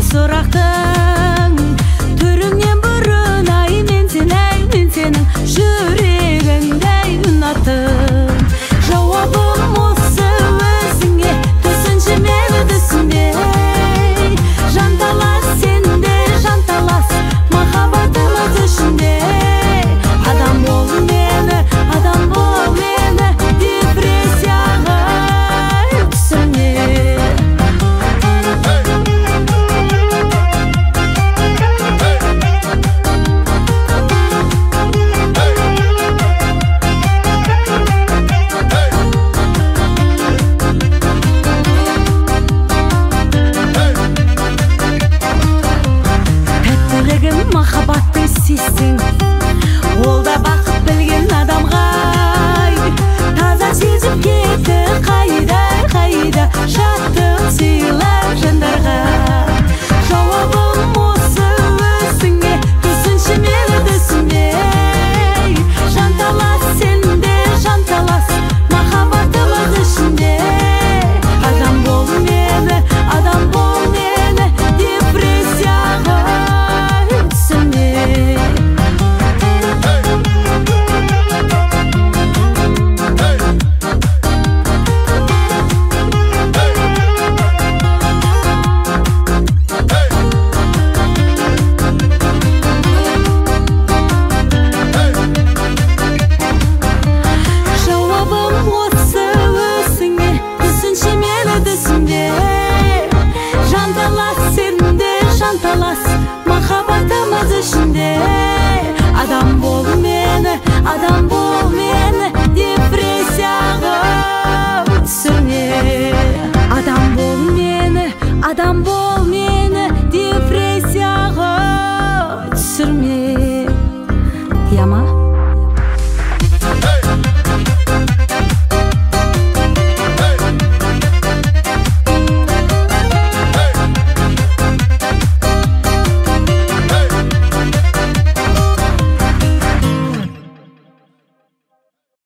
Сұрақтың түріңнен бұрын ай мен сенің жүрегіңдей ұнаттым. Жауабым осы өзіңе, түсінші мені түсінбей. Жанталас сенде, жанталас махаббатымыз ішінде. Адам бол мені, депрессияға түсірме. Махаббатты сезсең, ол да бақыт білген адамға. Таза сезіп кетті қайда жаттың сыйлар жандарға. Жауабым осы өзіңе, түсінші мені түсінбей. Жанталас сенде, жанталас махаббатымыз ішінде. Адам бол мені, депрессияға махаббатымыз ішінде. Адам бол мені, депрессияға түсірме. Адам бол мені, депрессияға түсірме. Яма